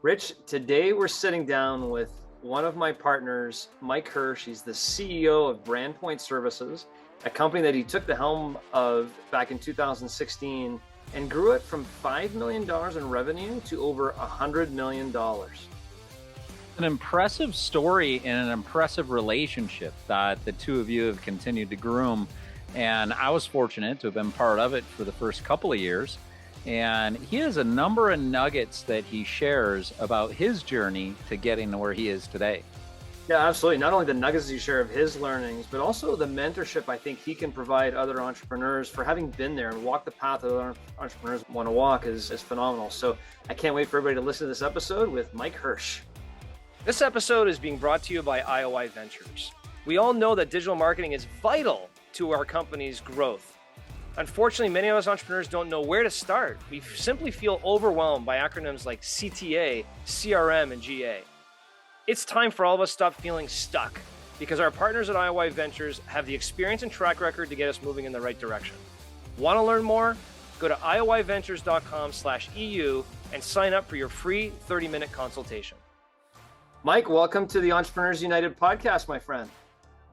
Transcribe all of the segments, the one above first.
Rich, today we're sitting down with one of my partners, Mike Hersh. He's the CEO of BrandPoint Services, a company that he took the helm of back in 2016 and grew it from $5 million in revenue to over $100 million. An impressive story and an impressive relationship that the two of you have continued to groom. And I was fortunate to have been part of it for the first couple of years. And he has a number of nuggets that he shares about his journey to getting to where he is today. Yeah, absolutely. Not only the nuggets you share of his learnings, but also the mentorship I think he can provide other entrepreneurs for having been there and walked the path that other entrepreneurs want to walk is phenomenal. So I can't wait for everybody to listen to this episode with Mike Hersh. This episode is being brought to you by IOI Ventures. We all know that digital marketing is vital to our company's growth. Unfortunately, many of us entrepreneurs don't know where to start. We simply feel overwhelmed by acronyms like CTA, CRM, and GA. It's time for all of us to stop feeling stuck because our partners at IOI Ventures have the experience and track record to get us moving in the right direction. Want to learn more? Go to ioiventures.com/EU and sign up for your free 30-minute consultation. Mike, welcome to the Entrepreneurs United podcast, my friend.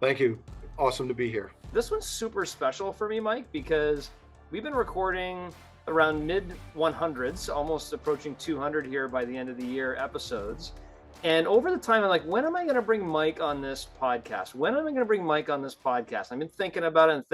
Thank you. Awesome to be here. This one's super special for me, Mike, because we've been recording around mid 100s, almost approaching 200 here by the end of the year episodes. And over the time, I'm like, when am I going to bring Mike on this podcast? When am I going to bring Mike on this podcast? I've been thinking about it.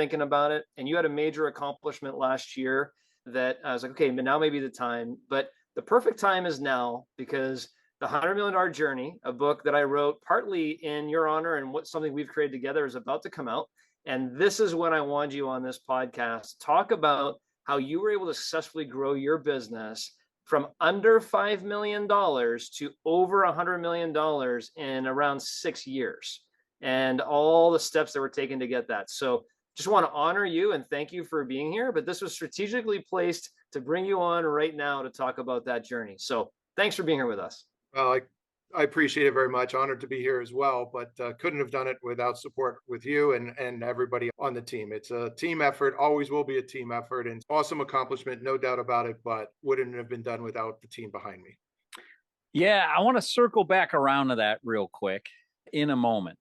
And you had a major accomplishment last year that I was like, okay, but now may be the time. But the perfect time is now because the $100 Million Journey, a book that I wrote partly in your honor and what something we've created together, is about to come out. And this is when I wanted you on this podcast to talk about how you were able to successfully grow your business from under $5 million to over $100 million in around 6 years, and all the steps that were taken to get that. So just want to honor you and thank you for being here. But this was strategically placed to bring you on right now to talk about that journey. So thanks for being here with us. Well, I appreciate it very much. Honored to be here as well, but couldn't have done it without support with you and everybody on the team. It's a team effort, always will be a team effort, and awesome accomplishment, no doubt about it, but wouldn't have been done without the team behind me. Yeah, I want to circle back around to that real quick in a moment.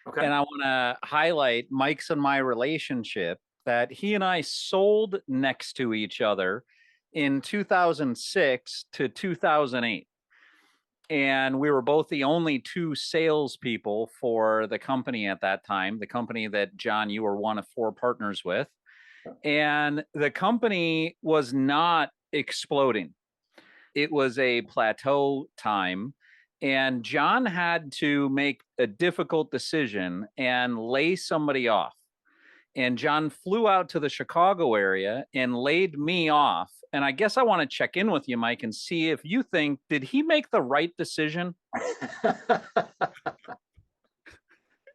Okay. And I want to highlight Mike's and my relationship that he and I sold next to each other in 2006 to 2008. And we were both the only two salespeople for the company at that time, the company that, John, you were one of four partners with. And the company was not exploding. It was a plateau time. And John had to make a difficult decision and lay somebody off. And John flew out to the Chicago area and laid me off. And I guess I want to check in with you, Mike, and see if you think, did he make the right decision?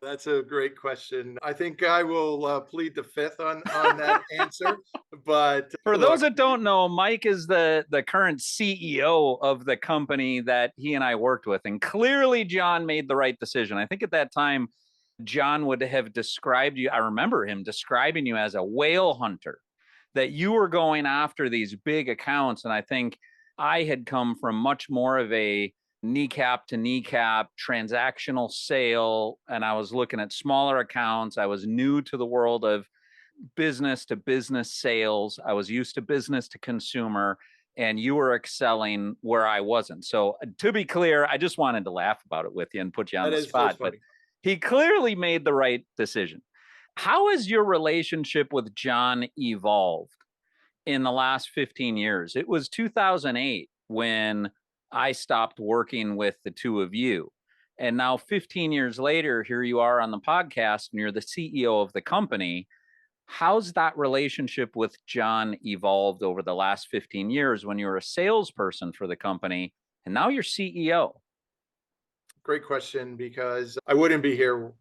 That's a great question. I think I will plead the fifth on that answer. But for those that don't know, Mike is the current CEO of the company that he and I worked with. And clearly John made the right decision. I think at that time, John would have described you, I remember him describing you as a whale hunter, that you were going after these big accounts. And I think I had come from much more of a kneecap to kneecap transactional sale. And I was looking at smaller accounts. I was new to the world of business to business sales. I was used to business to consumer, and you were excelling where I wasn't. So to be clear, I just wanted to laugh about it with you and put you on the spot. But he clearly made the right decision. How has your relationship with John evolved in the last 15 years? It was 2008 when I stopped working with the two of you. And now 15 years later, here you are on the podcast and you're the CEO of the company. How's that relationship with John evolved over the last 15 years when you were a salesperson for the company and now you're CEO? Great question, because I wouldn't be here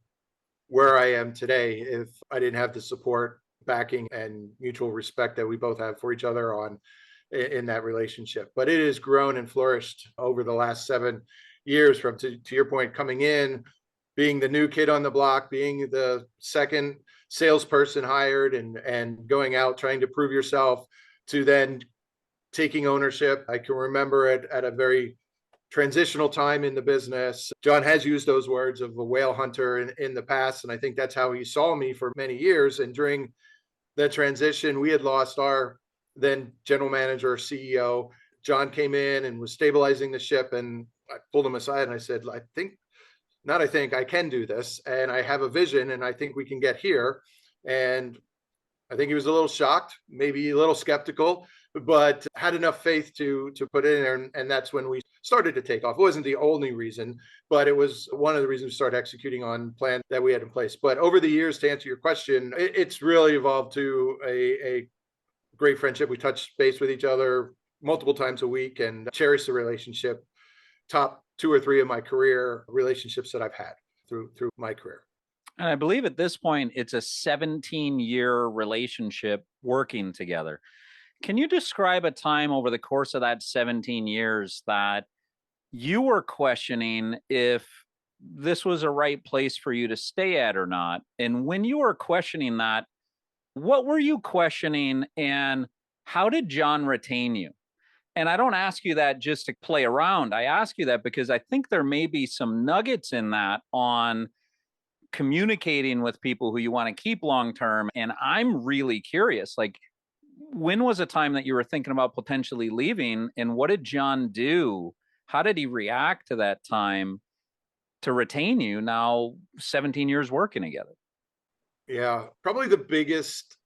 where I am today if I didn't have the support, backing, and mutual respect that we both have for each other in that relationship. But it has grown and flourished over the last 7 years from, to your point, coming in, being the new kid on the block, being the second salesperson hired and going out trying to prove yourself, to then taking ownership. I can remember at a very transitional time in the business. John has used those words of a whale hunter in the past, and I think that's how he saw me for many years. And during that transition, we had lost our then general manager, CEO. John came in and was stabilizing the ship, and I pulled him aside and I said, I can do this, and I have a vision, and I think we can get here. And I think he was a little shocked, maybe a little skeptical, but had enough faith to put it in there. And that's when we started to take off. It wasn't the only reason, but it was one of the reasons we started executing on plan that we had in place. But over the years, to answer your question, it's really evolved to a great friendship. We touch base with each other multiple times a week and cherish the relationship. Top 2 or 3 of my career relationships that I've had through my career. And I believe at this point, it's a 17-year relationship working together. Can you describe a time over the course of that 17 years that you were questioning if this was a right place for you to stay at or not? And when you were questioning that, what were you questioning and how did John retain you? And I don't ask you that just to play around. I ask you that because I think there may be some nuggets in that on communicating with people who you want to keep long term. And I'm really curious, like, when was a time that you were thinking about potentially leaving, and what did John do? How did he react to that time to retain you now 17 years working together? Yeah, probably the biggest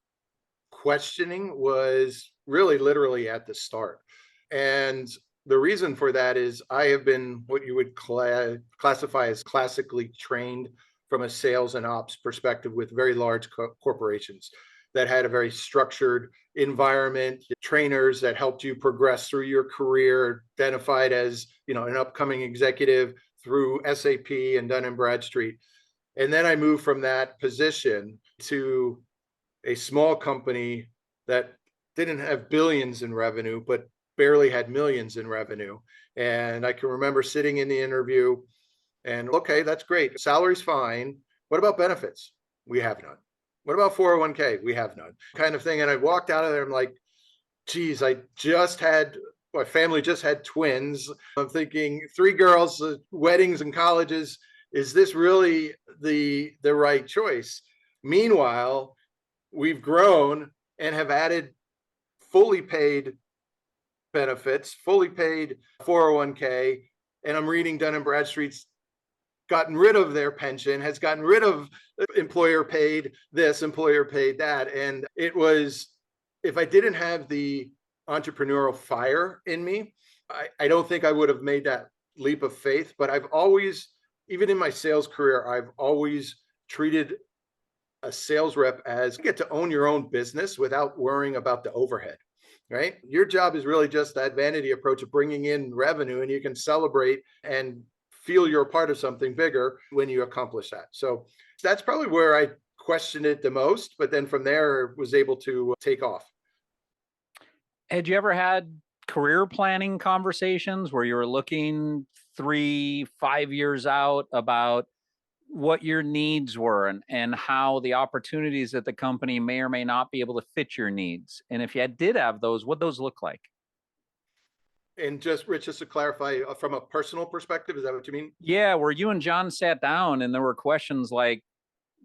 questioning was really literally at the start. And the reason for that is I have been what you would classify as classically trained from a sales and ops perspective with very large corporations that had a very structured environment, trainers that helped you progress through your career, identified as, an upcoming executive through SAP and Dun & Bradstreet. And then I moved from that position to a small company that didn't have billions in revenue, but barely had millions in revenue. And I can remember sitting in the interview and, okay, that's great. Salary's fine. What about benefits? We have none. What about 401k? We have none, kind of thing. And I walked out of there. I'm like, geez, my family just had twins. I'm thinking 3 girls, weddings and colleges. Is this really the right choice? Meanwhile, we've grown and have added fully paid benefits, fully paid 401k. And I'm reading Dun & Bradstreet's gotten rid of their pension, has gotten rid of employer paid this, employer paid that. And it was, if I didn't have the entrepreneurial fire in me, I don't think I would have made that leap of faith. But I've always, even in my sales career, I've always treated a sales rep as you get to own your own business without worrying about the overhead, right? Your job is really just that vanity approach of bringing in revenue, and you can celebrate and feel you're a part of something bigger when you accomplish that. So that's probably where I questioned it the most, but then from there was able to take off. Had you ever had career planning conversations where you were looking 3-5 years out about what your needs were and how the opportunities at the company may or may not be able to fit your needs? And if you did have those, what those look like? And just, Rich, just to clarify, from a personal perspective, is that what you mean? Yeah, where you and John sat down and there were questions like,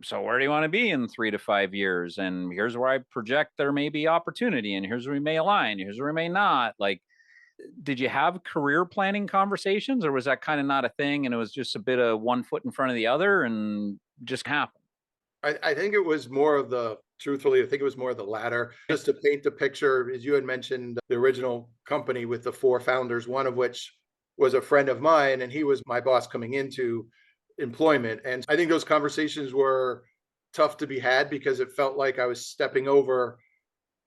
so where do you want to be in 3 to 5 years? And here's where I project there may be opportunity, and here's where we may align, here's where we may not. Like, did you have career planning conversations, or was that kind of not a thing and it was just a bit of one foot in front of the other and just happened? I think it was more of truthfully, I think it was more of the latter. Just to paint the picture, as you had mentioned, the original company with the 4 founders, one of which was a friend of mine, and he was my boss coming into employment. And I think those conversations were tough to be had because it felt like I was stepping over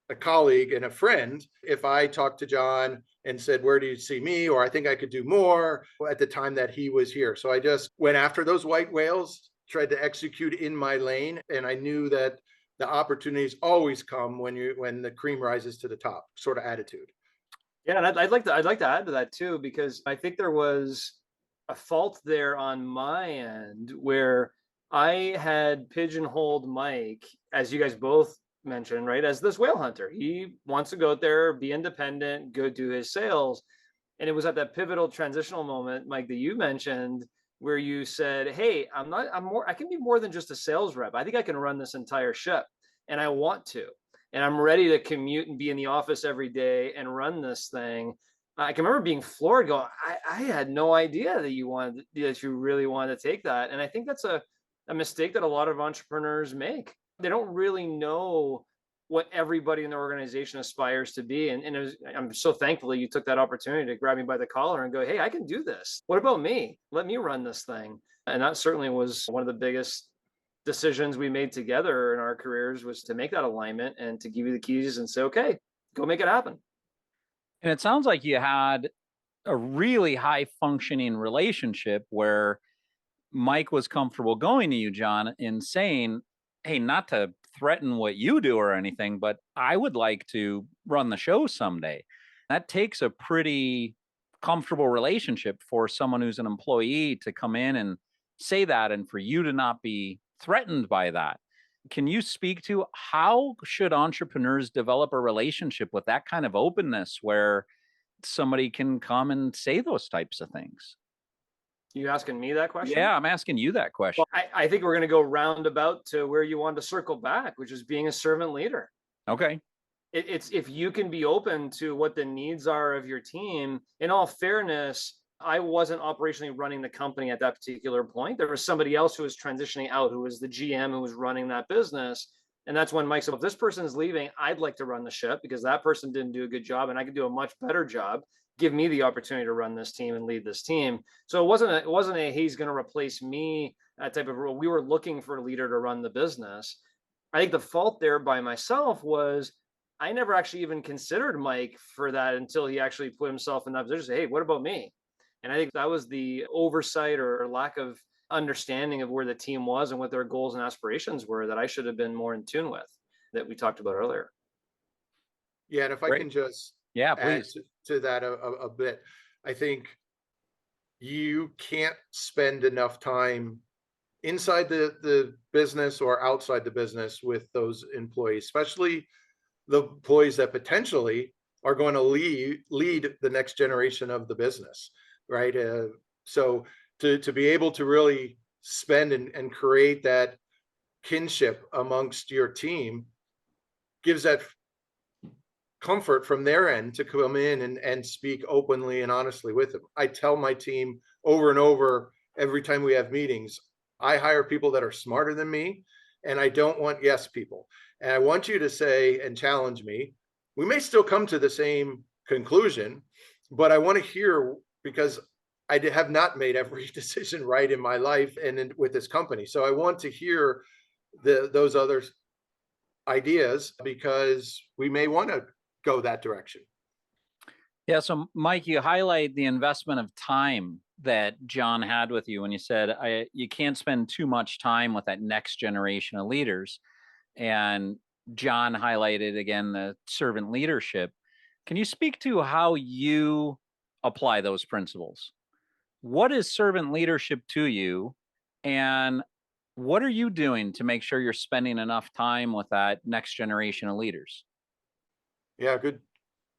a colleague and a friend. If I talked to John and said, where do you see me? Or I think I could do more at the time that he was here. So I just went after those white whales, tried to execute in my lane. And I knew that the opportunities always come when the cream rises to the top, sort of attitude. Yeah, and I'd like to add to that too, because I think there was a fault there on my end where I had pigeonholed Mike, as you guys both mentioned, right, as this whale hunter. He wants to go out there, be independent, go do his sales. And it was at that pivotal transitional moment, Mike, that you mentioned, where you said, hey, I can be more than just a sales rep. I think I can run this entire ship, and I want to. And I'm ready to commute and be in the office every day and run this thing. I can remember being floored, going, I had no idea that you really wanted to take that. And I think that's a mistake that a lot of entrepreneurs make. They don't really know what everybody in the organization aspires to be. And I'm so thankful that you took that opportunity to grab me by the collar and go, hey, I can do this. What about me? Let me run this thing. And that certainly was one of the biggest decisions we made together in our careers, was to make that alignment and to give you the keys and say, okay, go make it happen. And it sounds like you had a really high functioning relationship where Mike was comfortable going to you, John, and saying, hey, not to threaten what you do or anything, but I would like to run the show someday. That takes a pretty comfortable relationship for someone who's an employee to come in and say that, and for you to not be threatened by that. Can you speak to how should entrepreneurs develop a relationship with that kind of openness where somebody can come and say those types of things? You asking me that question? Yeah, I'm asking you that question. Well, I think we're going to go roundabout to where you wanted to circle back, which is being a servant leader. Okay. It's if you can be open to what the needs are of your team. In all fairness, I wasn't operationally running the company at that particular point. There was somebody else who was transitioning out, who was the GM, who was running that business. And that's when Mike said, if this person's leaving, I'd like to run the ship because that person didn't do a good job and I could do a much better job. Give me the opportunity to run this team and lead this team. So it wasn't a he's going to replace me type of role. We were looking for a leader to run the business. I think the fault there by myself was I never actually even considered Mike for that until he actually put himself in that position. Say, hey, what about me? And I think that was the oversight or lack of understanding of where the team was and what their goals and aspirations were that I should have been more in tune with, that we talked about earlier. Yeah, and if I can just add please to that a bit, I think you can't spend enough time inside the business or outside the business with those employees, especially the employees that potentially are going to lead the next generation of the business, right? So to be able to really spend and create that kinship amongst your team gives that comfort from their end to come in and speak openly and honestly with them. I tell my team over and over, every time we have meetings, I hire people that are smarter than me, and I don't want yes people. And I want you to say and challenge me. We may still come to the same conclusion, but I want to hear, because I have not made every decision right in my life and with this company. So I want to hear those other ideas, because we may want to go that direction. Yeah. So Mike, you highlight the investment of time that John had with you when you said you can't spend too much time with that next generation of leaders. And John highlighted again the servant leadership. Can you speak to how you apply those principles? What is servant leadership to you? And what are you doing to make sure you're spending enough time with that next generation of leaders? Yeah, good.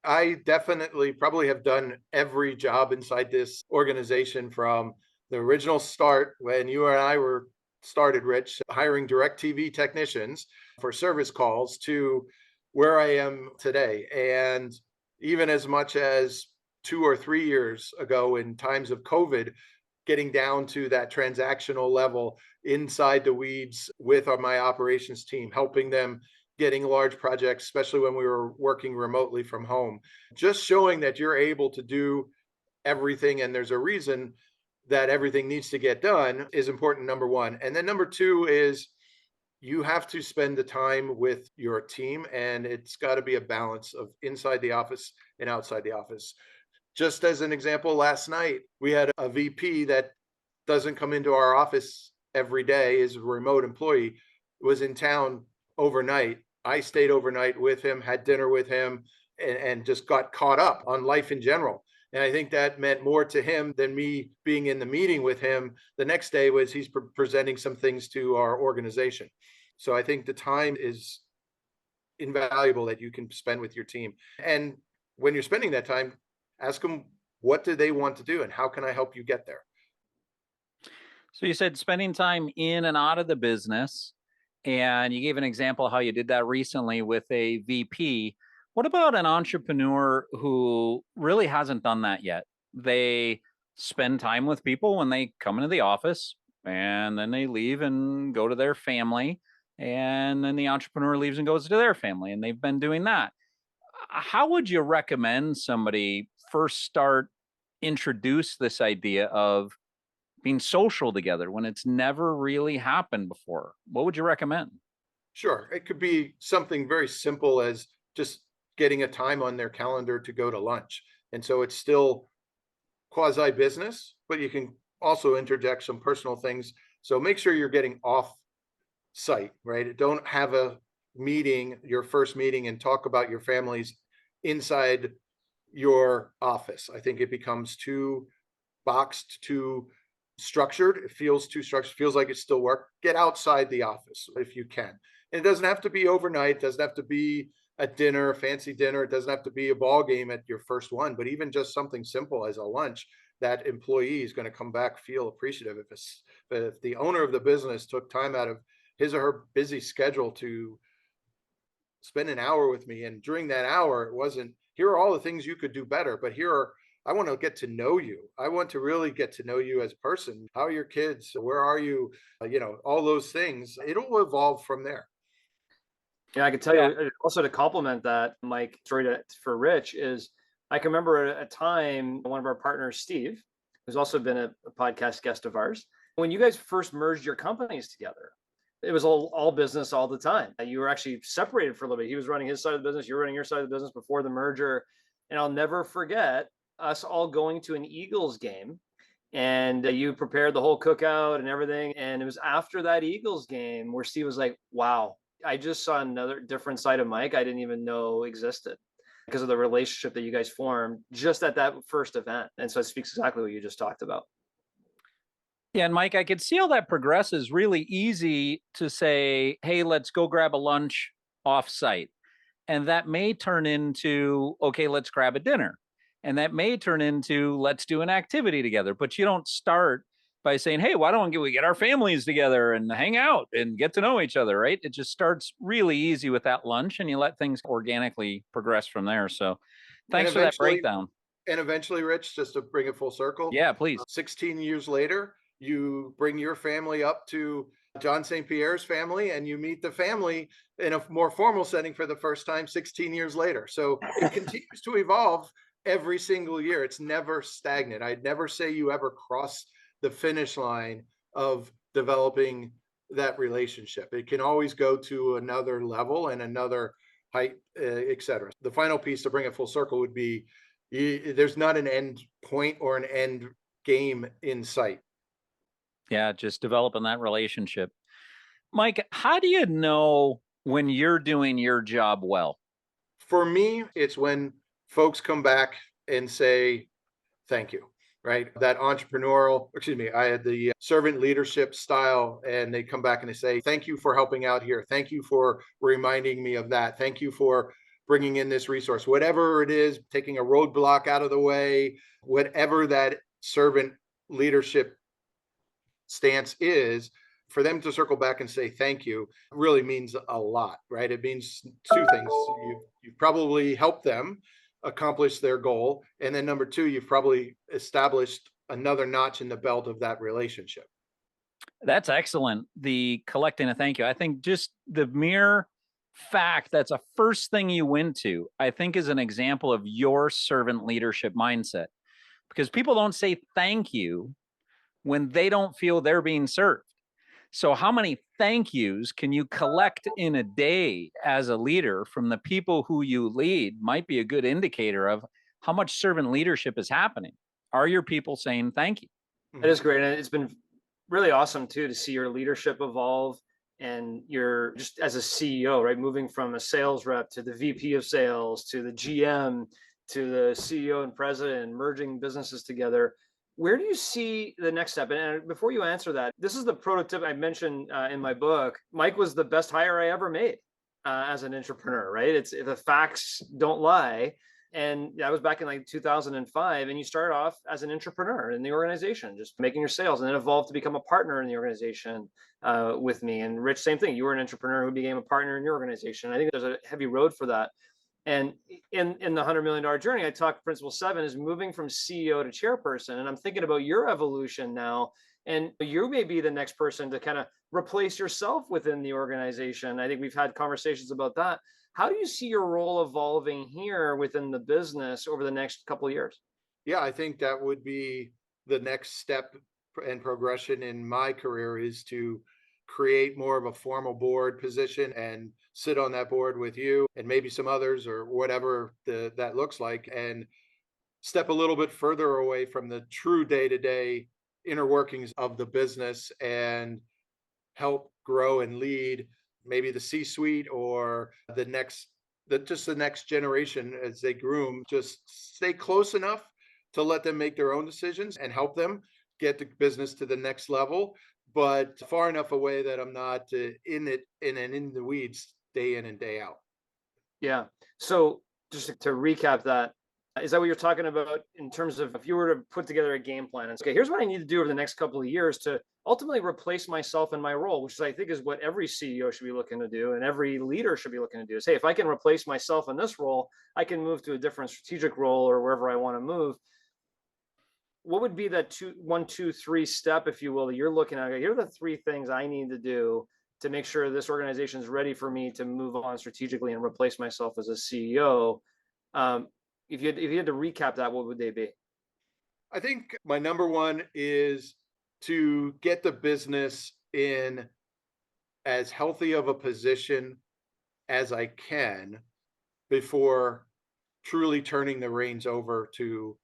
I definitely probably have done every job inside this organization from the original start when you and I were started, Rich, hiring direct TV technicians for service calls, to where I am today. And even as much as 2 or 3 years ago, in times of COVID, getting down to that transactional level inside the weeds with my operations team, helping them getting large projects, especially when we were working remotely from home. Just showing that you're able to do everything and there's a reason that everything needs to get done is important, number one. And then number two is you have to spend the time with your team, and it's got to be a balance of inside the office and outside the office. Just as an example, last night we had a VP that doesn't come into our office every day, is a remote employee, was in town overnight. I stayed overnight with him, had dinner with him, and just got caught up on life in general. And I think that meant more to him than me being in the meeting with him the next day. Was he's presenting some things to our organization. So I think the time is invaluable that you can spend with your team. And when you're spending that time, ask them what do they want to do and how can I help you get there? So you said spending time in and out of the business, and you gave an example of how you did that recently with a VP. What about an entrepreneur who really hasn't done that yet? They spend time with people when they come into the office, and then they leave and go to their family, and then the entrepreneur leaves and goes to their family, and they've been doing that. How would you recommend somebody first start introduce this idea of being social together when it's never really happened before? What would you recommend? Sure. It could be something very simple as just getting a time on their calendar to go to lunch. And so it's still quasi business, but you can also interject some personal things. So make sure you're getting off site, right? Don't have a meeting, your first meeting, and talk about your families inside your office. I think it becomes too boxed, too structured. It feels too structured, feels like it's still work. Get outside the office if you can. And it doesn't have to be overnight, doesn't have to be a dinner, a fancy dinner. It doesn't have to be a ball game at your first one, but even just something simple as a lunch, that employee is going to come back, feel appreciative. If the owner of the business took time out of his or her busy schedule to spend an hour with me, and during that hour, it wasn't, here are all the things you could do better, but I want to get to know you. I want to really get to know you as a person. How are your kids? Where are you? All those things. It'll evolve from there. Yeah, I can tell Yeah. you also to complement that, Mike, story for Rich is I can remember a time one of our partners, Steve, who's also been a podcast guest of ours, when you guys first merged your companies together, it was all business all the time. You were actually separated for a little bit. He was running his side of the business, you were running your side of the business before the merger. And I'll never forget us all going to an Eagles game, and you prepared the whole cookout and everything. And it was after that Eagles game where Steve was like, wow, I just saw another different side of Mike I didn't even know existed because of the relationship that you guys formed just at that first event. And so it speaks exactly what you just talked about. Yeah, and Mike, I could see how that progresses really easy to say, hey, let's go grab a lunch off-site. And that may turn into, okay, let's grab a dinner. And that may turn into, let's do an activity together. But you don't start by saying, hey, why don't we get our families together and hang out and get to know each other, right? It just starts really easy with that lunch, and you let things organically progress from there. So thanks for that breakdown. And eventually, Rich, just to bring it full circle. Yeah, please. 16 years later, you bring your family up to John St. Pierre's family, and you meet the family in a more formal setting for the first time 16 years later. So it continues to evolve every single year. It's never stagnant. I'd never say you ever cross the finish line of developing that relationship. It can always go to another level and another height, etc. The final piece to bring it full circle would be there's not an end point or an end game in sight. Yeah, just developing that relationship. Mike, how do you know when you're doing your job well? For me, it's when folks come back and say, thank you, right? That I had the servant leadership style, and they come back and they say, thank you for helping out here. Thank you for reminding me of that. Thank you for bringing in this resource, whatever it is, taking a roadblock out of the way, whatever that servant leadership stance is. For them to circle back and say thank you really means a lot, right? It means two things. You've probably helped them accomplish their goal. And then number two, you've probably established another notch in the belt of that relationship. That's excellent. The collecting a thank you. I think just the mere fact that's a first thing you went to, I think is an example of your servant leadership mindset, because people don't say thank you when they don't feel they're being served. So how many thank yous can you collect in a day as a leader from the people who you lead might be a good indicator of how much servant leadership is happening. Are your people saying thank you? That is great. And it's been really awesome too to see your leadership evolve, and you're just as a CEO, right? Moving from a sales rep to the VP of sales to the GM to the CEO and president, and merging businesses together. Where do you see the next step? And before you answer that, this is the prototype I mentioned in my book. Mike was the best hire I ever made as an entrepreneur, right? It's if the facts don't lie. And that was back in like 2005. And you started off as an entrepreneur in the organization, just making your sales, and then evolved to become a partner in the organization with me. And Rich, same thing. You were an entrepreneur who became a partner in your organization. I think there's a heavy road for that. And in the $100 million journey, I talked principle 7 is moving from CEO to chairperson. And I'm thinking about your evolution now. And you may be the next person to kind of replace yourself within the organization. I think we've had conversations about that. How do you see your role evolving here within the business over the next couple of years? Yeah, I think that would be the next step and progression in my career, is to create more of a formal board position and sit on that board with you and maybe some others, or whatever that looks like, and step a little bit further away from the true day-to-day inner workings of the business and help grow and lead maybe the C-suite or the next generation as they groom. Just stay close enough to let them make their own decisions and help them get the business to the next level, but far enough away that I'm not in the weeds day in and day out. Yeah. So just to recap that, is that what you're talking about in terms of if you were to put together a game plan and say, okay, here's what I need to do over the next couple of years to ultimately replace myself in my role, which I think is what every CEO should be looking to do and every leader should be looking to do, is, hey, if I can replace myself in this role, I can move to a different strategic role or wherever I want to move. What would be that 1, 2, 3 step, if you will, that you're looking at? Here are the 3 things I need to do to make sure this organization is ready for me to move on strategically and replace myself as a CEO. If you had to recap that, what would they be? I think my number one is to get the business in as healthy of a position as I can before truly turning the reins over to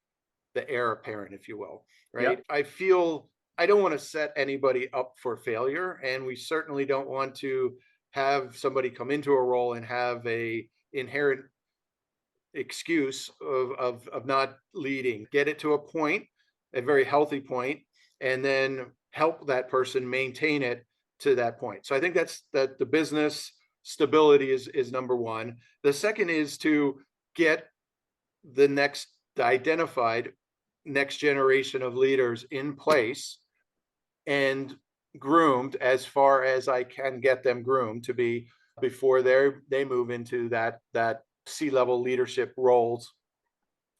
the heir apparent, if you will, right? I feel I don't want to set anybody up for failure, and we certainly don't want to have somebody come into a role and have a inherent excuse of not leading. Get it to a point, a very healthy point, and then help that person maintain it to that point. So I think that the business stability is number one. The second is to get the identified next generation of leaders in place and groomed as far as I can get them groomed to be before they move into that C-level leadership roles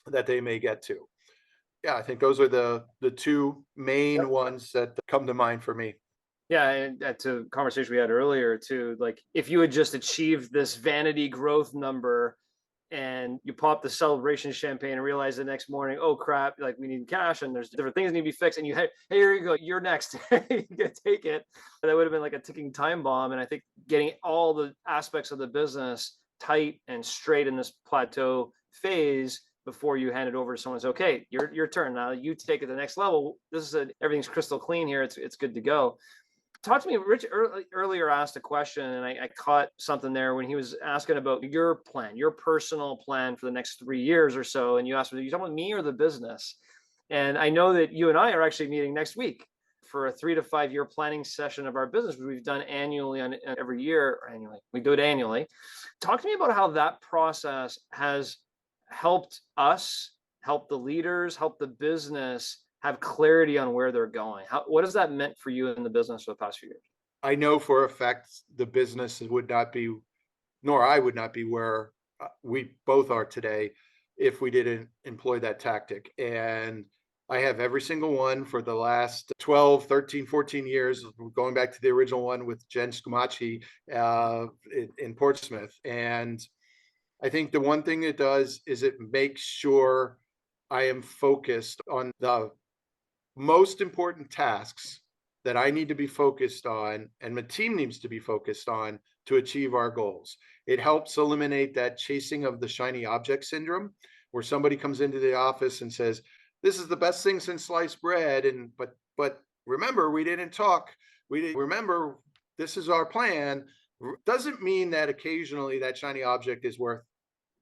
that they may get to. Yeah, I think those are the 2 main ones that come to mind for me. Yeah, and to a conversation we had earlier too, like if you had just achieved this vanity growth number and you pop the celebration champagne and realize the next morning, oh crap, like we need cash and there's different things that need to be fixed, and you hey, here you go, you're next. You can take it. That would have been like a ticking time bomb. And I think getting all the aspects of the business tight and straight in this plateau phase before you hand it over to someone, say, okay, your turn. Now you take it to the next level. This is everything's crystal clean here. It's good to go. Talk to me. Rich earlier asked a question, and I caught something there when he was asking about your plan, your personal plan for the next 3 years or so. And you asked, are you talking about me or the business? And I know that you and I are actually meeting next week for a 3 to 5 year planning session of our business, which we've done annually on every year. Annually, we do it annually. Talk to me about how that process has helped us, help the leaders, help the business have clarity on where they're going. What has that meant for you in the business for the past few years? I know for a fact the business would not be, nor I would not be where we both are today if we didn't employ that tactic. And I have every single one for the last 12, 13, 14 years, going back to the original one with Jen Scumaci in Portsmouth. And I think the one thing it does is it makes sure I am focused on the most important tasks that I need to be focused on and my team needs to be focused on to achieve our goals. It helps eliminate that chasing of the shiny object syndrome, where somebody comes into the office and says, this is the best thing since sliced bread. And but remember, we didn't talk. We didn't remember this is our plan. Doesn't mean that occasionally that shiny object is worth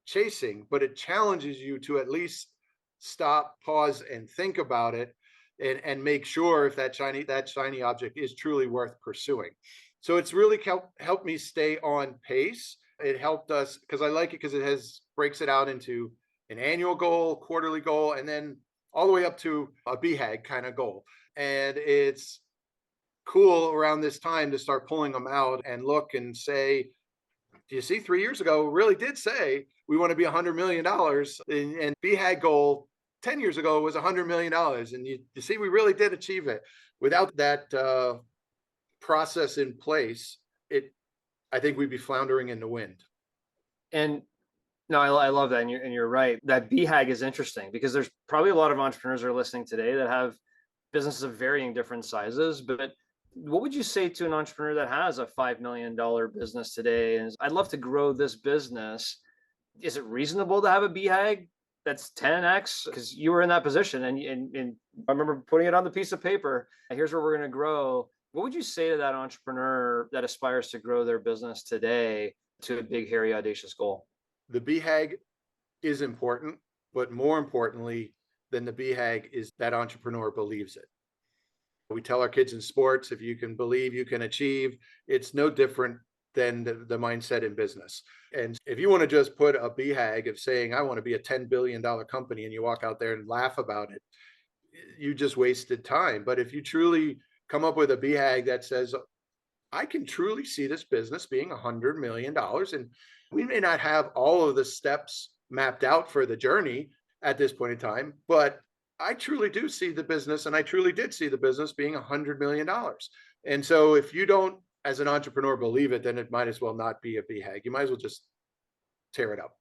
chasing, but it challenges you to at least stop, pause, and think about it, and make sure if that shiny object is truly worth pursuing. So it's really helped me stay on pace. It helped us because I like it because it breaks it out into an annual goal, quarterly goal, and then all the way up to a BHAG kind of goal. And it's cool around this time to start pulling them out and look and say, do you see 3 years ago, we really did say we want to be $100 million, and BHAG goal 10 years ago was $100 million. And you see, we really did achieve it. Without that process in place, I think we'd be floundering in the wind. And no, I love that. And you're right. That BHAG is interesting because there's probably a lot of entrepreneurs that are listening today that have businesses of varying different sizes. But what would you say to an entrepreneur that has a $5 million business today? And I'd love to grow this business. Is it reasonable to have a BHAG that's 10x? Because you were in that position, and I remember putting it on the piece of paper. Here's where we're going to grow. What would you say to that entrepreneur that aspires to grow their business today to a big, hairy, audacious goal? The BHAG is important, but more importantly than the BHAG is that entrepreneur believes it. We tell our kids in sports, if you can believe, you can achieve. It's no different than the mindset in business. And if you want to just put a BHAG of saying, I want to be a $10 billion company, and you walk out there and laugh about it, you just wasted time. But if you truly come up with a BHAG that says, I can truly see this business being $100 million, and we may not have all of the steps mapped out for the journey at this point in time, but I truly do see the business, and I truly did see the business being $100 million. And so if you don't, as an entrepreneur, believe it, then it might as well not be a BHAG. You might as well just tear it up.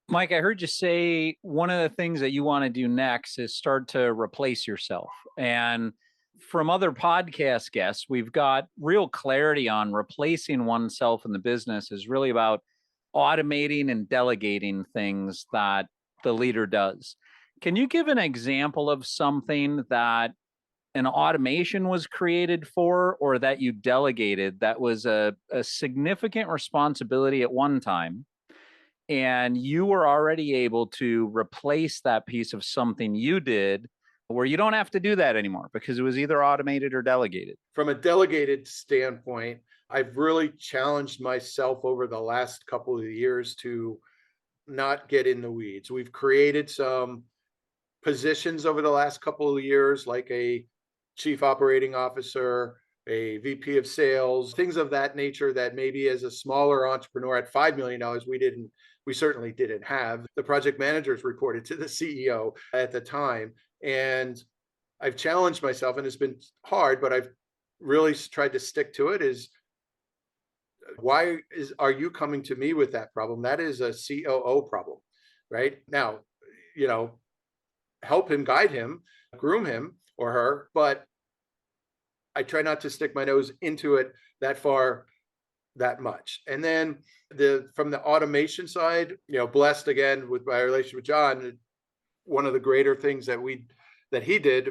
Mike, I heard you say one of the things that you want to do next is start to replace yourself. And from other podcast guests, we've got real clarity on replacing oneself in the business is really about automating and delegating things that the leader does. Can you give an example of something that an automation was created for, or that you delegated that was a significant responsibility at one time, and you were already able to replace that piece of something you did where you don't have to do that anymore because it was either automated or delegated? From a delegated standpoint, I've really challenged myself over the last couple of years to not get in the weeds. We've created some positions over the last couple of years, like a chief operating officer, a VP of sales, things of that nature that maybe as a smaller entrepreneur at $5 million, we certainly didn't have. The project managers reported to the CEO at the time. And I've challenged myself, and it's been hard, but I've really tried to stick to it. Is why are you coming to me with that problem? That is a COO problem, right? Now, help him, guide him, groom him or her, but I try not to stick my nose into it that far, that much. And then from the automation side, blessed again with my relationship with John, one of the greater things that he did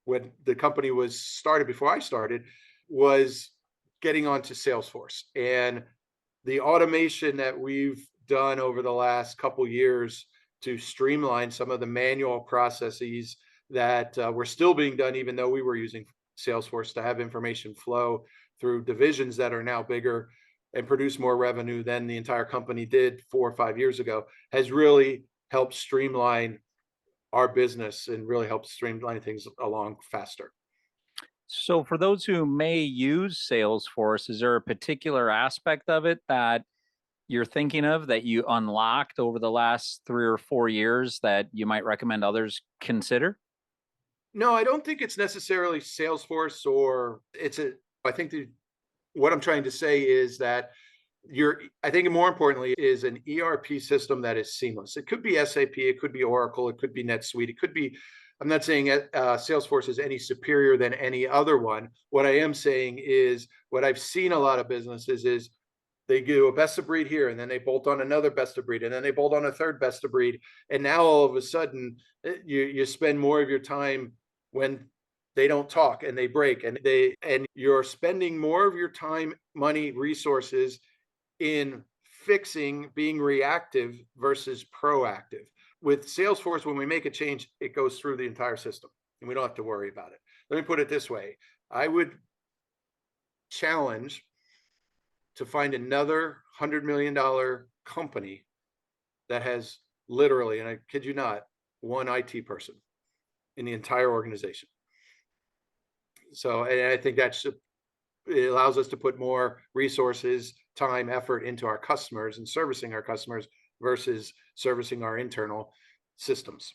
when the company was started, before I started, was getting onto Salesforce. And the automation that we've done over the last couple years to streamline some of the manual processes that were still being done, even though we were using Salesforce, to have information flow through divisions that are now bigger and produce more revenue than the entire company did 4 or 5 years ago, has really helped streamline our business and really helped streamline things along faster. So for those who may use Salesforce, is there a particular aspect of it that you're thinking of that you unlocked over the last 3 or 4 years that you might recommend others consider? No, I don't think it's necessarily Salesforce, or I think what I'm trying to say is that I think more importantly is an ERP system that is seamless. It could be SAP, it could be Oracle, it could be NetSuite, it could be, I'm not saying Salesforce is any superior than any other one. What I am saying is what I've seen a lot of businesses is they do a best of breed here, and then they bolt on another best of breed, and then they bolt on a third best of breed. And now all of a sudden you spend more of your time when they don't talk and they break, and you're spending more of your time, money, resources in fixing, being reactive versus proactive. With Salesforce, when we make a change, it goes through the entire system and we don't have to worry about it. Let me put it this way. I would challenge to find another $100 million company that has literally, and I kid you not, one IT person in the entire organization. So, and I think it allows us to put more resources, time, effort into our customers and servicing our customers versus servicing our internal systems.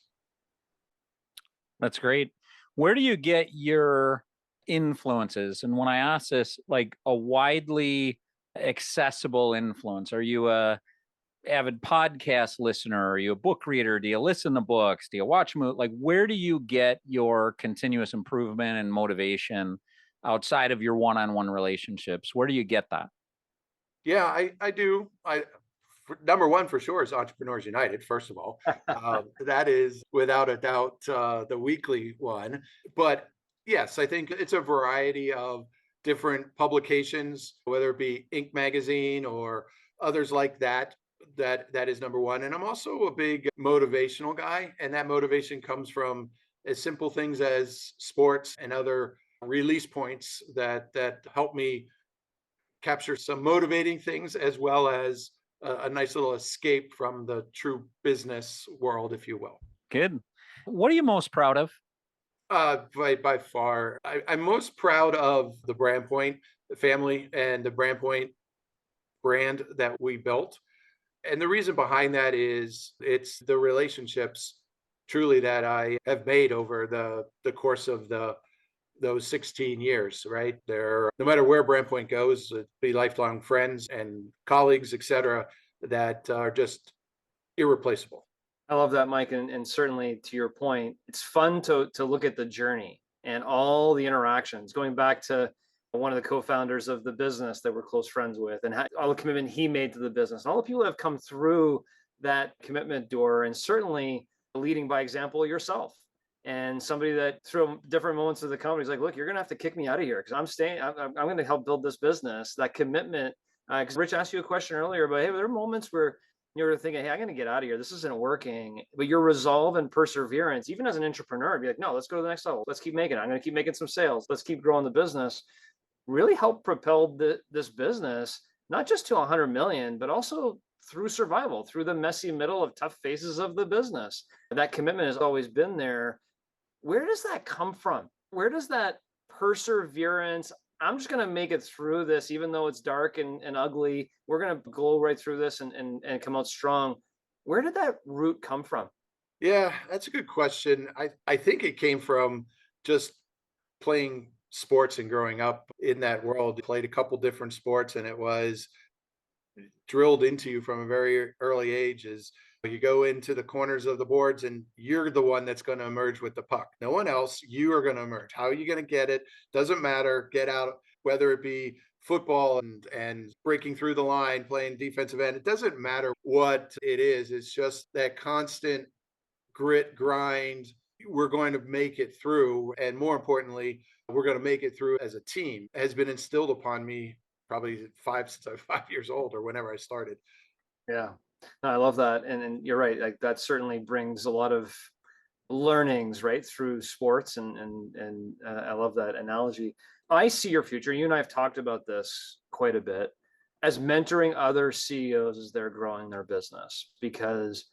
That's great. Where do you get your influences? And when I ask this, like a widely accessible influence, are you a avid podcast listener? Are you a book reader? Do you listen to books? Do you watch movies? Like, where do you get your continuous improvement and motivation outside of your one-on-one relationships? Where do you get that? Yeah, I do. Number one for sure is Entrepreneurs United. First of all, that is without a doubt the weekly one. But yes, I think it's a variety of different publications, whether it be Inc. magazine or others like that. That is number one. And I'm also a big motivational guy, and that motivation comes from as simple things as sports and other release points that help me capture some motivating things, as well as a nice little escape from the true business world, if you will. Good. What are you most proud of? By far, I'm most proud of the BrandPoint family and the BrandPoint brand that we built. And the reason behind that is it's the relationships truly that I have made over the course of those 16 years, right? They're, no matter where BrandPoint goes, be lifelong friends and colleagues, et cetera, that are just irreplaceable. I love that, Mike. And certainly to your point, it's fun to look at the journey and all the interactions, going back to one of the co-founders of the business that we're close friends with, and all the commitment he made to the business, and all the people that have come through that commitment door, and certainly leading by example yourself. And somebody that through different moments of the company is like, look, you're going to have to kick me out of here because I'm staying. I'm going to help build this business. That commitment. Because Rich asked you a question earlier, but hey, there are moments where you're thinking, hey, I'm going to get out of here. This isn't working. But your resolve and perseverance, even as an entrepreneur, be like, no, let's go to the next level. Let's keep making it. I'm going to keep making some sales. Let's keep growing the business. Really help propel this business, not just to 100 million, but also through survival, through the messy middle of tough phases of the business. That commitment has always been there. Where does that come from? Where does that perseverance? I'm just going to make it through this, even though it's dark and ugly. We're going to glow right through this and come out strong. Where did that root come from? Yeah, that's a good question. I think it came from just playing sports and growing up in that world. Played a couple different sports, and it was drilled into you from a very early age is you go into the corners of the boards and you're the one that's going to emerge with the puck. No one else. You are going to emerge. How are you going to get it? Doesn't matter. Get out, whether it be football and breaking through the line, playing defensive end. It doesn't matter what it is. It's just that constant grit, grind. We're going to make it through. And more importantly, we're going to make it through as a team has been instilled upon me probably since I was 5 years old or whenever I started. Yeah, no, I love that. And you're right. Like that certainly brings a lot of learnings right through sports. And I love that analogy. I see your future. You and I have talked about this quite a bit as mentoring other CEOs as they're growing their business, because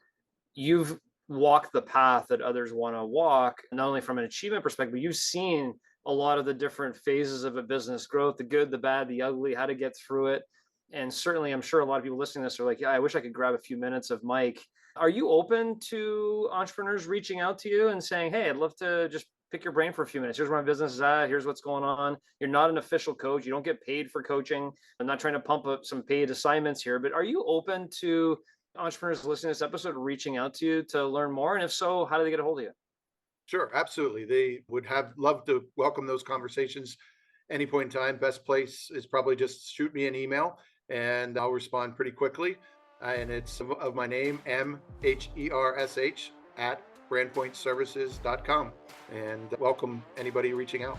you've walked the path that others want to walk, not only from an achievement perspective, but you've seen a lot of the different phases of a business growth, the good, the bad, the ugly, how to get through it. And certainly, I'm sure a lot of people listening to this are like, yeah, I wish I could grab a few minutes of Mike. Are you open to entrepreneurs reaching out to you and saying, hey, I'd love to just pick your brain for a few minutes. Here's where my business is at. Here's what's going on. You're not an official coach. You don't get paid for coaching. I'm not trying to pump up some paid assignments here, but are you open to entrepreneurs listening to this episode reaching out to you to learn more? And if so, how do they get a hold of you? Sure, absolutely. They would have loved to welcome those conversations any point in time. Best place is probably just shoot me an email and I'll respond pretty quickly. And it's of my name, MHERSH at BrandPointServices.com. And welcome anybody reaching out.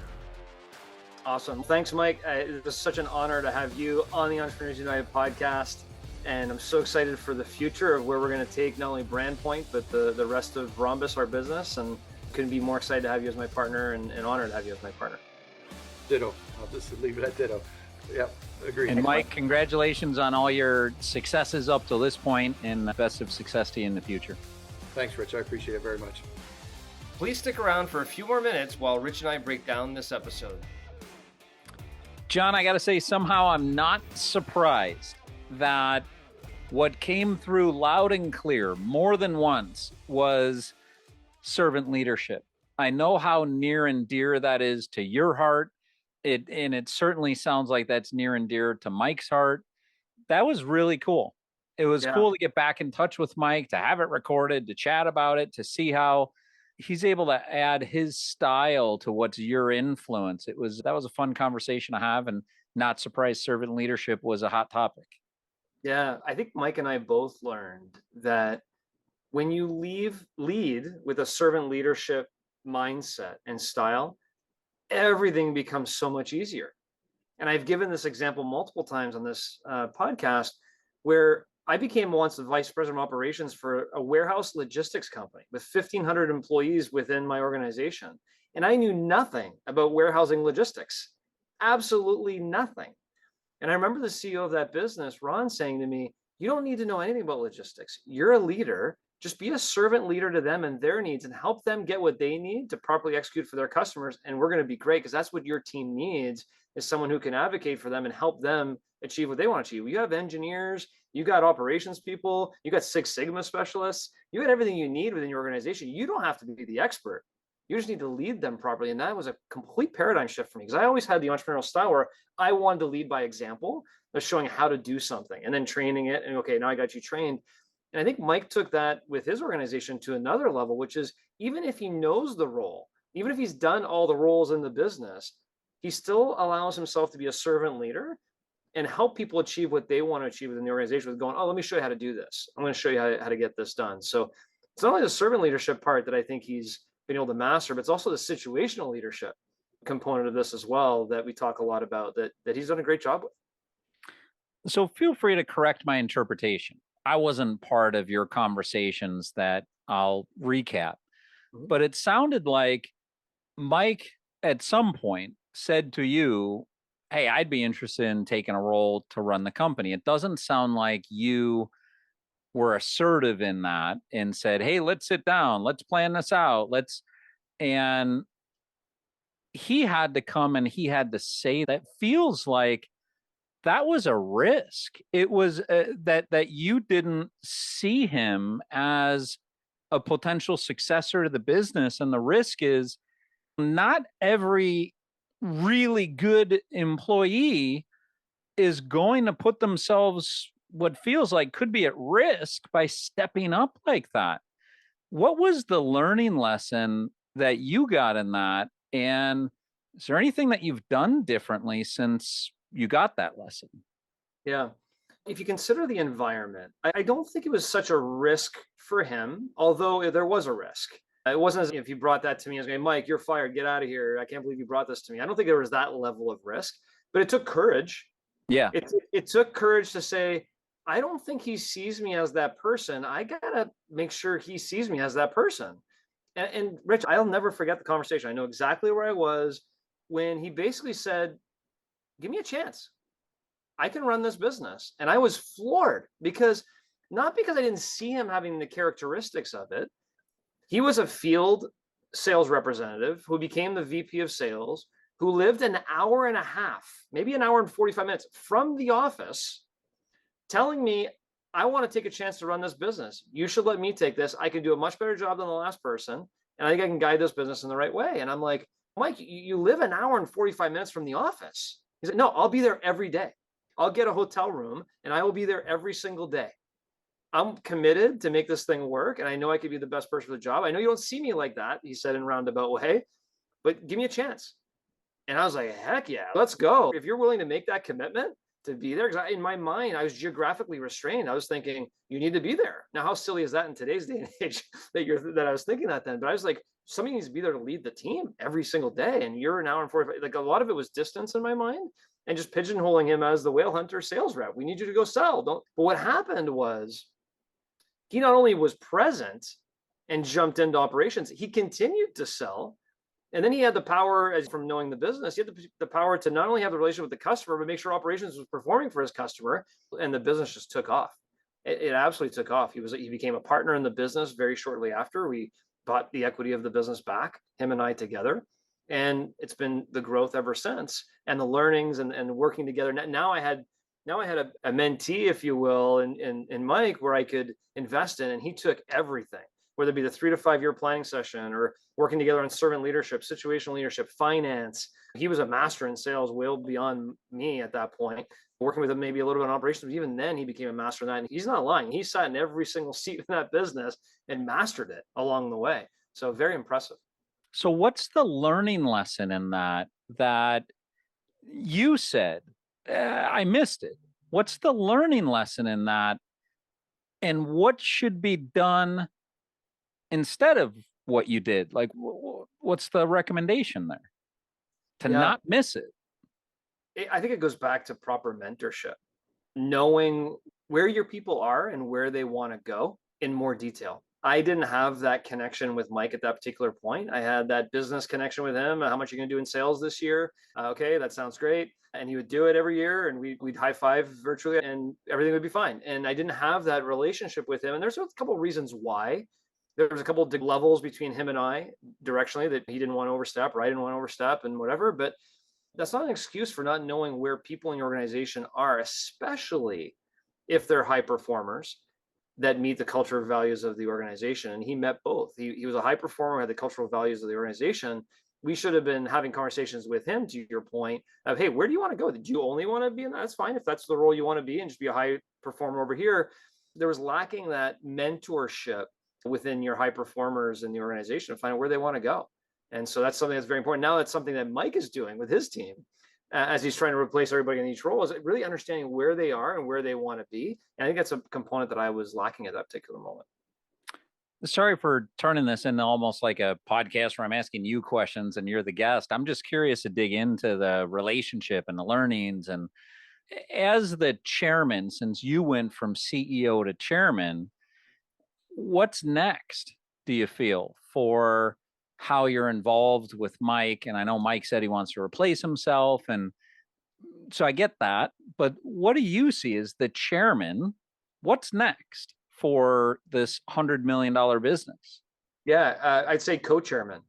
Awesome. Thanks, Mike. It was such an honor to have you on the Entrepreneurs United podcast. And I'm so excited for the future of where we're going to take not only BrandPoint, but the rest of Rhombus, our business. And couldn't be more excited to have you as my partner and honored to have you as my partner. Ditto. I'll just leave it at ditto. Yep, agreed. And Mike, congratulations on all your successes up to this point, and best of success to you in the future. Thanks, Rich. I appreciate it very much. Please stick around for a few more minutes while Rich and I break down this episode. John, I got to say, somehow I'm not surprised that what came through loud and clear more than once was servant leadership. I know how near and dear that is to your heart. And it certainly sounds like that's near and dear to Mike's heart. That was really cool. It was cool to get back in touch with Mike, to have it recorded, to chat about it, to see how he's able to add his style to what's your influence. That was a fun conversation to have, and not surprised servant leadership was a hot topic. Yeah, I think Mike and I both learned that when you lead with a servant leadership mindset and style, everything becomes so much easier. And I've given this example multiple times on this podcast, where I became once the vice president of operations for a warehouse logistics company with 1,500 employees within my organization. And I knew nothing about warehousing logistics, absolutely nothing. And I remember the CEO of that business, Ron, saying to me, "You don't need to know anything about logistics. You're a leader. Just be a servant leader to them and their needs, and help them get what they need to properly execute for their customers. And we're going to be great, because that's what your team needs, is someone who can advocate for them and help them achieve what they want to achieve. You have engineers, you got operations people, you got Six Sigma specialists, you got everything you need within your organization. You don't have to be the expert. You just need to lead them properly." And that was a complete paradigm shift for me, because I always had the entrepreneurial style where I wanted to lead by example of showing how to do something and then training it. And okay, now I got you trained. And I think Mike took that with his organization to another level, which is, even if he knows the role, even if he's done all the roles in the business, he still allows himself to be a servant leader and help people achieve what they want to achieve within the organization, with going, "Oh, let me show you how to do this. I'm going to show you how to get this done." So it's not only the servant leadership part that I think he's been able to master, but it's also the situational leadership component of this as well, that we talk a lot about, that he's done a great job with. So feel free to correct my interpretation. I wasn't part of your conversations that I'll recap, but it sounded like Mike at some point said to you, "Hey, I'd be interested in taking a role to run the company." It doesn't sound like you were assertive in that and said, "Hey, let's sit down, let's plan this out, and he had to come and he had to say that. Feels like that was a risk. It was that you didn't see him as a potential successor to the business. And the risk is, not every really good employee is going to put themselves, what feels like could be at risk, by stepping up like that. What was the learning lesson that you got in that? And is there anything that you've done differently since you got that lesson? Yeah. If you consider the environment, I don't think it was such a risk for him, although there was a risk. It wasn't as if he brought that to me as going, "Mike, you're fired, get out of here. I can't believe you brought this to me." I don't think there was that level of risk, but it took courage. Yeah. It took courage to say, "I don't think he sees me as that person. I got to make sure he sees me as that person." And Rich, I'll never forget the conversation. I know exactly where I was when he basically said, "Give me a chance. I can run this business." And I was floored, because not because I didn't see him having the characteristics of it. He was a field sales representative who became the VP of sales, who lived an hour and a half, maybe an hour and 45 minutes from the office, telling me, "I want to take a chance to run this business. You should let me take this. I can do a much better job than the last person. And I think I can guide this business in the right way." And I'm like, "Mike, you live an hour and 45 minutes from the office." He's like, "No, I'll be there every day. I'll get a hotel room and I will be there every single day. I'm committed to make this thing work. And I know I could be the best person for the job. I know you don't see me like that," he said in roundabout way, "but give me a chance." And I was like, "Heck yeah, let's go. If you're willing to make that commitment to be there," because in my mind, I was geographically restrained. I was thinking, you need to be there. Now, how silly is that in today's day and age that I was thinking that then? But I was like, somebody needs to be there to lead the team every single day. And you're an hour and 45, like a lot of it was distance in my mind, and just pigeonholing him as the whale hunter sales rep. We need you to go sell. Don't. But what happened was, he not only was present and jumped into operations, he continued to sell, And then he had the power, as from knowing the business, he had the power to not only have the relationship with the customer, but make sure operations was performing for his customer. And the business just took off. It absolutely took off. He became a partner in the business very shortly after. We bought the equity of the business back, him and I together. And it's been the growth ever since, and the learnings and working together. Now I had a mentee, if you will, in Mike, where I could invest in, and he took everything, whether it be the 3 to 5 year planning session or working together on servant leadership, situational leadership, finance. He was a master in sales, well beyond me at that point. Working with him maybe a little bit on operations, but even then he became a master in that. And he's not lying. He sat in every single seat in that business and mastered it along the way. So very impressive. So what's the learning lesson in that you said, I missed it? What's the learning lesson in that? And what should be done instead of what you did? Like, what's the recommendation there to not miss it? I think it goes back to proper mentorship, knowing where your people are and where they want to go in more detail. I didn't have that connection with Mike at that particular point. I had that business connection with him. How much are you going to do in sales this year? Okay, that sounds great. And he would do it every year, and we'd high five virtually, and everything would be fine. And I didn't have that relationship with him. And there's a couple of reasons why. There was a couple of levels between him and I directionally that he didn't want to overstep, or I didn't want to overstep, and whatever. But that's not an excuse for not knowing where people in your organization are, especially if they're high performers that meet the cultural values of the organization. And he met both. He was a high performer, had the cultural values of the organization. We should have been having conversations with him, to your point, of, hey, where do you want to go? Did you only want to be in that? That's fine. If that's the role you want to be and just be a high performer over here. There was lacking that mentorship within your high performers in the organization to find out where they want to go. And so that's something that's very important. Now that's something that Mike is doing with his team as he's trying to replace everybody in each role, is really understanding where they are and where they want to be. And I think that's a component that I was lacking at that particular moment. Sorry for turning this into almost like a podcast where I'm asking you questions and you're the guest. I'm just curious to dig into the relationship and the learnings. And as the chairman, since you went from CEO to chairman, what's next, do you feel, for how you're involved with Mike? And I know Mike said he wants to replace himself. And so I get that. But what do you see as the chairman? What's next for this $100 million business? Yeah, I'd say co-chairman,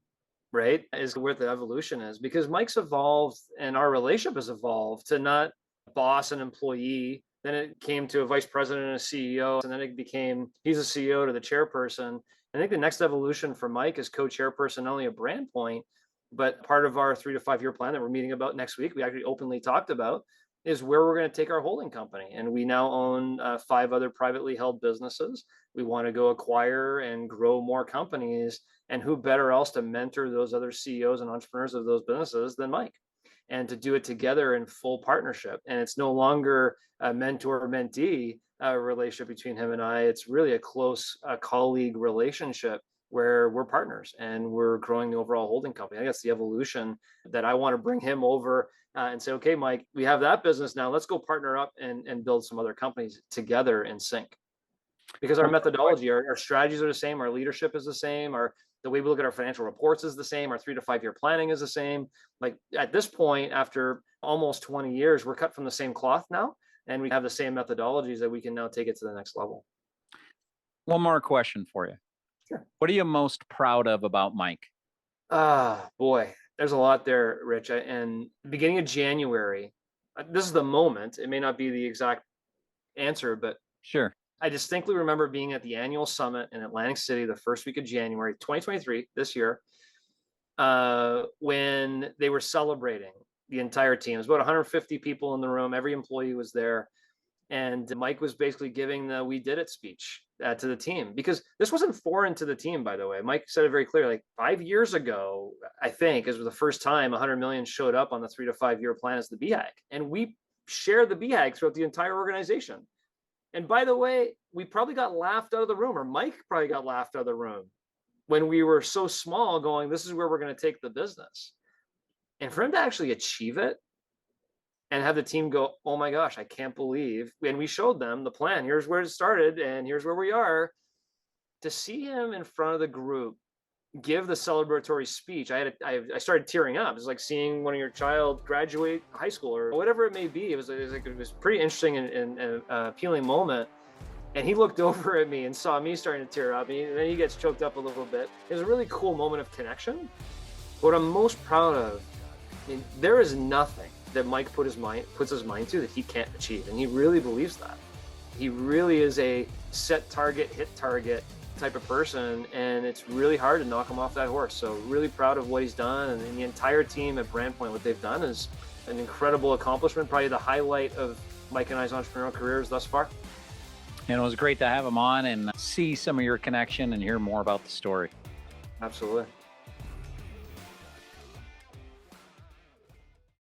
right, is where the evolution is, because Mike's evolved and our relationship has evolved to not boss and employee. Then it came to a vice president and a CEO, and then it became he's a CEO to the chairperson. I think the next evolution for Mike is co-chairperson, not only of BrandPoint, but part of our 3 to 5 year plan that we're meeting about next week. We actually openly talked about is where we're going to take our holding company. And we now own 5 other privately held businesses. We want to go acquire and grow more companies. And who better else to mentor those other CEOs and entrepreneurs of those businesses than Mike? And to do it together in full partnership. And it's no longer a mentor-mentee relationship between him and I. It's really a close colleague relationship where we're partners and we're growing the overall holding company. I think that's the evolution that I want to bring him over and say, okay, Mike, we have that business now. Let's go partner up and build some other companies together in sync. Because our methodology, our strategies are the same, our leadership is the same, the way we look at our financial reports is the same, our 3 to 5 year planning is the same. Like at this point, after almost 20 years, we're cut from the same cloth now, and we have the same methodologies that we can now take it to the next level. One more question for you. Sure. What are you most proud of about Mike? Boy, there's a lot there, Rich. And beginning of January, this is the moment. It may not be the exact answer, but sure. I distinctly remember being at the annual summit in Atlantic City the first week of January, 2023, this year, when they were celebrating the entire team. It was about 150 people in the room. Every employee was there. And Mike was basically giving the "we did it" speech to the team, because this wasn't foreign to the team, by the way. Mike said it very clearly, like 5 years ago, I think, is the first time 100 million showed up on the 3 to 5 year plan as the BHAG. And we shared the BHAG throughout the entire organization. And by the way, we probably got laughed out of the room, or Mike probably got laughed out of the room when we were so small going, this is where we're going to take the business. And for him to actually achieve it and have the team go, oh my gosh, I can't believe, and we showed them the plan. Here's where it started and here's where we are. To see him in front of the group give the celebratory speech, I started tearing up. It's like seeing one of your child graduate high school or whatever it may be. It was pretty interesting and appealing moment. And he looked over at me and saw me starting to tear up. And then he gets choked up a little bit. It was a really cool moment of connection. What I'm most proud of, I mean, there is nothing that Mike puts his mind to that he can't achieve. And he really believes that. He really is a set target, hit target type of person, and it's really hard to knock him off that horse. So really proud of what he's done, and the entire team at BrandPoint, what they've done is an incredible accomplishment, probably the highlight of Mike and I's entrepreneurial careers thus far. And it was great to have him on and see some of your connection and hear more about the story. Absolutely.